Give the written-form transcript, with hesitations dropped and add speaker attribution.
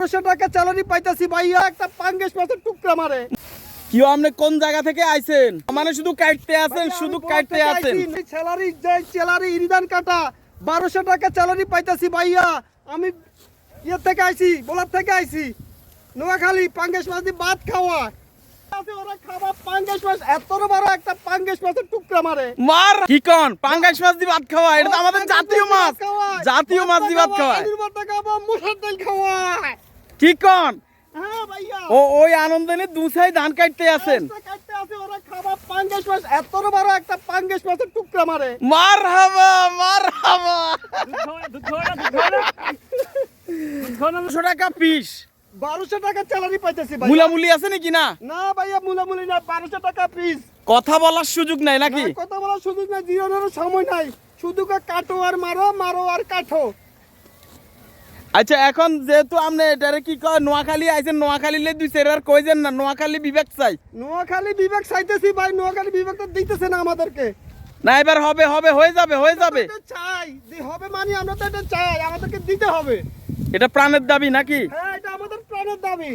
Speaker 1: 500 টাকা স্যালারি পাইতাছি ভাইয়া, একটা পাঙ্গেশ মাছের টুকরা মারে।
Speaker 2: কি আপনি কোন জায়গা থেকে আইছেন? মানে শুধু কাটতে আছেন, শুধু কাটতে আছেন।
Speaker 1: স্যালারি ইরিদান কাটা 1200 টাকা স্যালারি পাইতাছি ভাইয়া। আমি ইয়ে থেকে আইছি, বলার থেকে আইছি, নোয়াখালী। পাঙ্গেশ মাছ দিয়ে ভাত খাওয়া ওরা খাওয়া পাঙ্গেশ মাছ, এত বড় একটা পাঙ্গেশ মাছের টুকরা মারে।
Speaker 2: মার কি কোন পাঙ্গাস মাছ দিয়ে ভাত খাওয়া? এটা তো আমাদের জাতীয় মাছ, জাতীয় মাছ দিয়ে ভাত খাওয়া।
Speaker 1: আলুর ভর্তা খাওয়া, মুসার ডাল খাওয়া।
Speaker 2: কি কোন?
Speaker 1: হ্যাঁ ভাইয়া,
Speaker 2: ওই আনন্দে দুসাই ধান কাটতে আছেন।
Speaker 1: কাটতে আছে ওরা খাওয়া পাঙ্গেশ মাছ, এত বড় একটা পাঙ্গেশ মাছের টুকরা মারে।
Speaker 2: মারহাবা মারহাবা। 200 টাকা পিস।
Speaker 1: 1200 টাকা স্যালারি পাইতেছি ভাই।
Speaker 2: মুলামুলি আছে নাকি না?
Speaker 1: না ভাইয়া, মুলামুলি না, 1200 টাকা পিস।
Speaker 2: কথা বলার সুযোগ নাই নাকি?
Speaker 1: কথা বলার সুযোগ নাই, জিরানোর সময় নাই, শুধু কাটো আর মারো, মারো আর কাটো।
Speaker 2: আচ্ছা, এখন যেহেতু আপনি এটারে কি কয় নোয়াখালী আইছেন, নোয়াখালীলে দুই চারবার কইছেন না নোয়াখালী বিবেক চাই।
Speaker 1: নোয়াখালী বিভাগ চাইতেছি ভাই, নোয়াখালী বিভাগ তো দিতেছে না আমাদেরকে।
Speaker 2: না এবার হবে হবে, হয়ে যাবে হয়ে যাবে।
Speaker 1: আমরা তো চাই, হবে মানে আমরা তো এটা চাই, আমাদেরকে দিতে হবে।
Speaker 2: এটা প্রাণের দাবি নাকি?
Speaker 1: হ্যাঁ, এটা আমাদের প্রাণের দাবি।